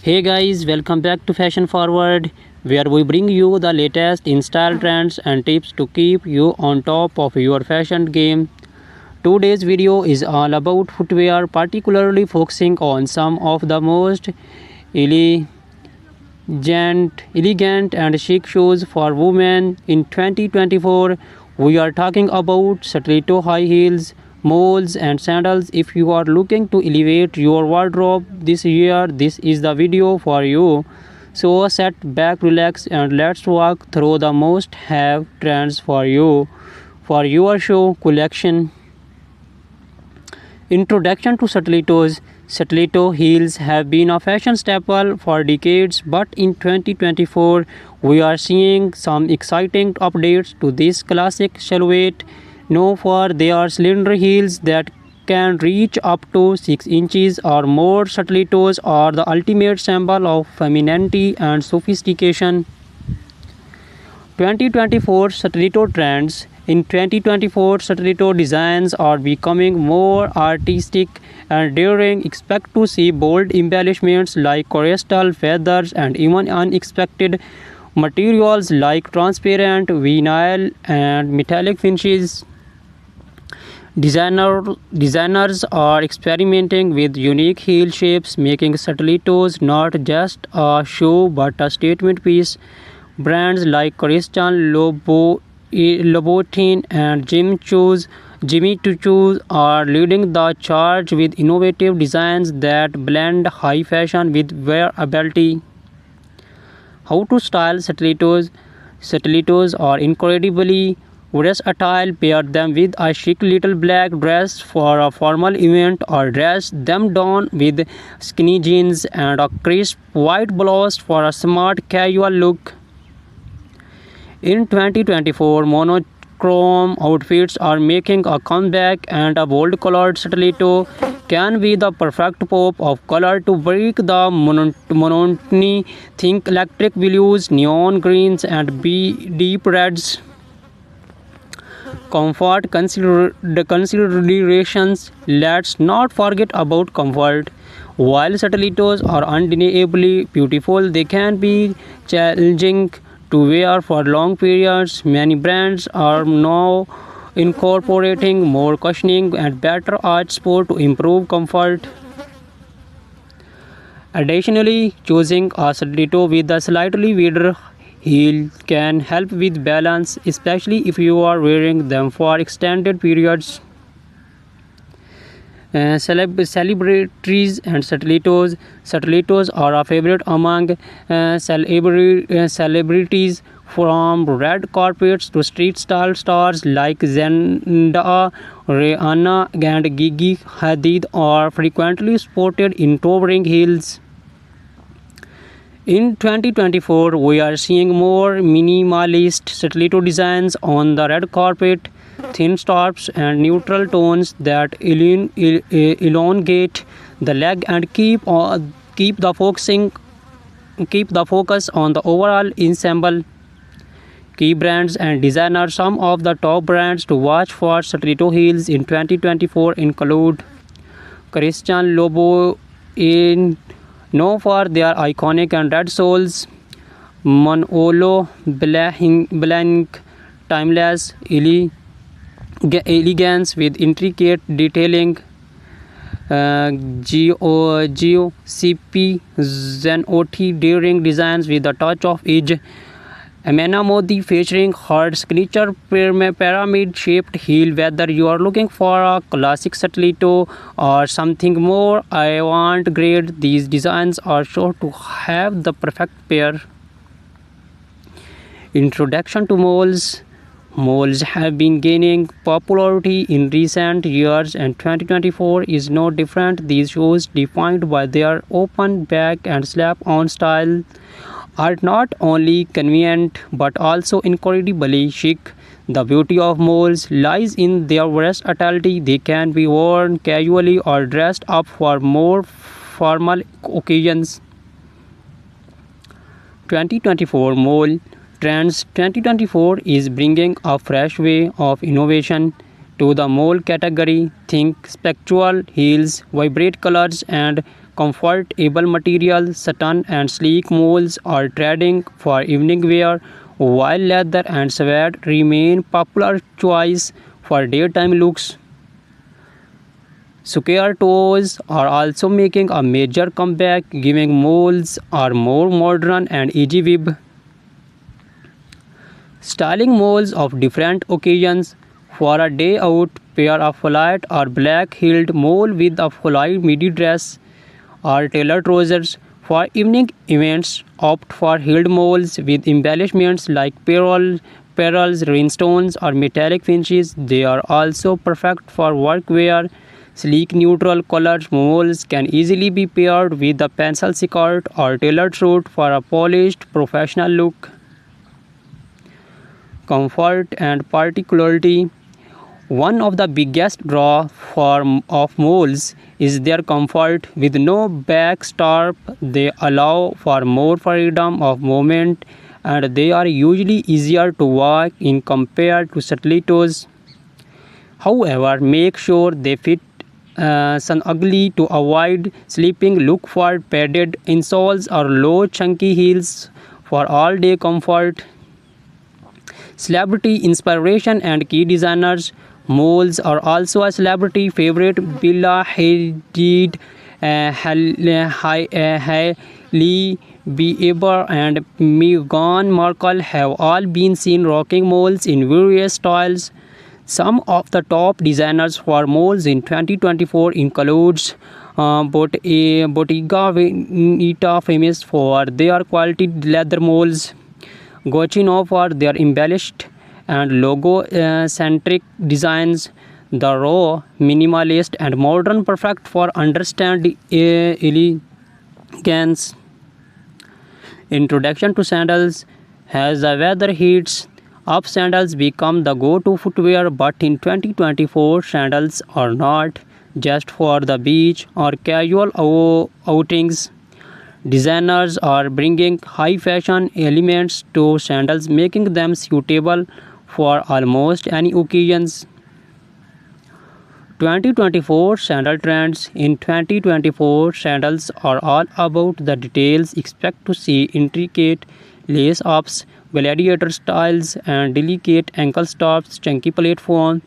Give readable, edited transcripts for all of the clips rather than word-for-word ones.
Hey guys, welcome back to Fashion Forward, where we bring you the latest in style trends and tips to keep you on top of your fashion game. Today's video is all about footwear, particularly focusing on some of the most elegant, elegant and chic shoes for women in 2024. We are talking about stiletto high heels, moles, and sandals. If you are looking to elevate your wardrobe this year, this is the video for you. So sit back, relax, and let's walk through the most have trends for you for your show collection. Introduction to stilettos. Stiletto heels have been a fashion staple for decades, but in 2024 we are seeing some exciting updates to this classic silhouette. Known for their slender heels that can reach up to 6 inches or more, stilettos are the ultimate symbol of femininity and sophistication. 2024 stiletto trends. In 2024, stiletto designs are becoming more artistic and daring. Expect to see bold embellishments like crystal feathers and even unexpected materials like transparent vinyl and metallic finishes. Designers are experimenting with unique heel shapes, making stilettos not just a shoe but a statement piece. Brands like Christian Louboutin and Jimmy Choo are leading the charge with innovative designs that blend high fashion with wearability. How to style stilettos? Stilettos are incredibly versatile. Pair them with a chic little black dress for a formal event, or dress them down with skinny jeans and a crisp white blouse for a smart casual look. In 2024, monochrome outfits are making a comeback, and a bold colored stiletto can be the perfect pop of color to break the monotony. Think electric blues, neon greens, and deep reds. Comfort considerations. Let's not forget about comfort. While stilettos are undeniably beautiful, they can be challenging to wear for long periods. Many brands are now incorporating more cushioning and better arch support to improve comfort. Additionally, choosing a stiletto with a slightly wider heel can help with balance, especially if you are wearing them for extended periods. Celebrities and stilettos. Stilettos are a favorite among celebrities, from red carpets to street style stars like Zendaya, Rihanna, and Gigi Hadid are frequently sported in towering heels. In 2024, we are seeing more minimalist stiletto designs on the red carpet, thin straps and neutral tones that elongate the leg and keep the focus on the overall ensemble. Key brands and designers. Some of the top brands to watch for stiletto heels in 2024 include Christian Louboutin, known for their iconic and red soles; Manolo Blahnik, timeless elegance with intricate detailing; GOCP Zenotti, daring designs with a touch of edge; Amena Modi, featuring her signature pyramid-shaped heel. Whether you are looking for a classic stiletto or something more avant-garde, these designs are sure to have the perfect pair. Introduction to moles. Moles have been gaining popularity in recent years, and 2024 is no different. These shoes, defined by their open back and slap-on style, are not only convenient but also incredibly chic. The beauty of moles lies in their versatility. They can be worn casually or dressed up for more formal occasions. 2024 Mole Trends. 2024 is bringing a fresh way of innovation to the mole category. Think spectral heels, vibrant colors, and comfortable material, satin and sleek moles are trending for evening wear, while leather and suede remain popular choice for daytime looks. Square toes are also making a major comeback, giving moles are more modern and easy weave. Styling moles of different occasions. For a day out, pair a flat or black heeled mole with a fly midi dress or tailored trousers. For evening events, opt for heeled moles with embellishments like pearls, rhinestones, or metallic finishes. They are also perfect for work wear. Sleek neutral colored moles can easily be paired with a pencil skirt or tailored suit for a polished professional look. Comfort and particularity. One of the biggest draw of moles is their comfort. With no back strap, they allow for more freedom of movement and they are usually easier to walk in compared to stilettos. However, make sure they fit snugly to avoid slipping. Look for padded insoles or low chunky heels for all-day comfort. Celebrity inspiration and key designers. Moles are also a celebrity favorite. Bella Hadid, Hailey Bieber, and Meghan Markle have all been seen rocking moles in various styles. Some of the top designers for moles in 2024 includes Bottega Veneta, famous for their quality leather moles. Gucci for their embellished and logo-centric designs. The raw, minimalist, and modern, perfect for understand elegance. Introduction to sandals. As the weather heats up, sandals become the go-to footwear, but in 2024, sandals are not just for the beach or casual outings. Designers are bringing high fashion elements to sandals, making them suitable for almost any occasions. 2024 sandal trends. In 2024, sandals are all about the details. Expect to see intricate lace ups, gladiator styles, and delicate ankle stops, chunky platform.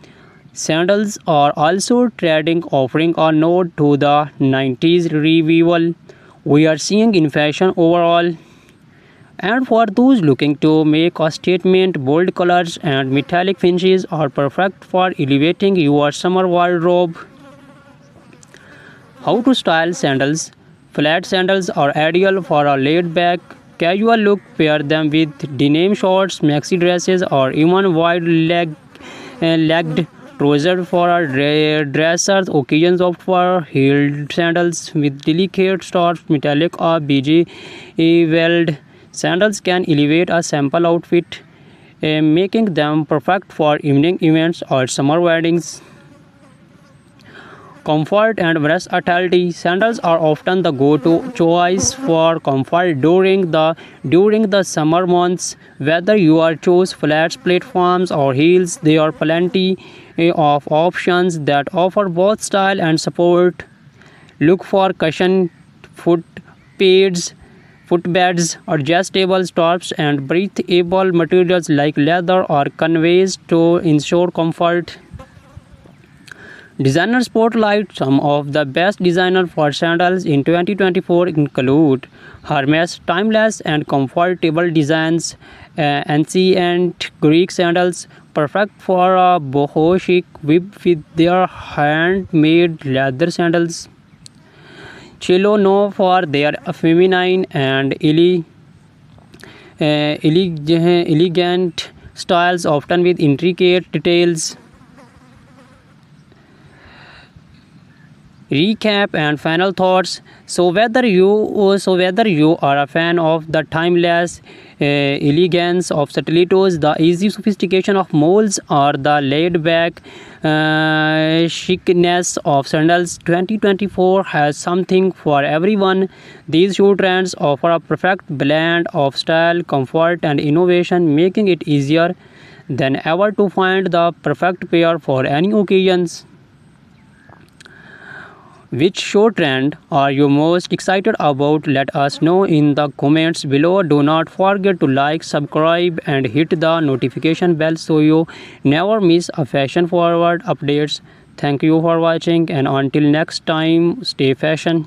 Sandals are also trending, offering a nod to the 90s revival we are seeing in fashion overall. And for those looking to make a statement, bold colors and metallic finishes are perfect for elevating your summer wardrobe. How to style sandals. Flat sandals are ideal for a laid-back, casual look. Pair them with denim shorts, maxi dresses, or even wide-legged trousers for a dressers. Occasions opt for heeled sandals with delicate straps, metallic or beige weld. Sandals can elevate a simple outfit, making them perfect for evening events or summer weddings. Comfort and versatility. Sandals are often the go-to choice for comfort during the summer months. Whether you are choose flats, platforms, or heels, there are plenty of options that offer both style and support. Look for cushion foot pads, footbeds, adjustable straps, and breathable materials like leather or canvas to ensure comfort. Designer spotlight. Some of the best designers for sandals in 2024 include Hermes. Timeless and comfortable designs. Ancient Greek sandals, perfect for a boho chic with their handmade leather sandals. Cello known for their feminine and elegant styles, often with intricate details. Recap and final thoughts. So whether you are a fan of the timeless elegance of stilettos, the easy sophistication of molds, or the laid back chicness of sandals, 2024 has something for everyone. These shoe trends offer a perfect blend of style, comfort, and innovation, making it easier than ever to find the perfect pair for any occasions. Which show trend are you most excited about? Let us know in the comments below. Do not forget to like, subscribe, and hit the notification bell so you never miss a fashion forward updates. Thank you for watching, and until next time, stay fashion.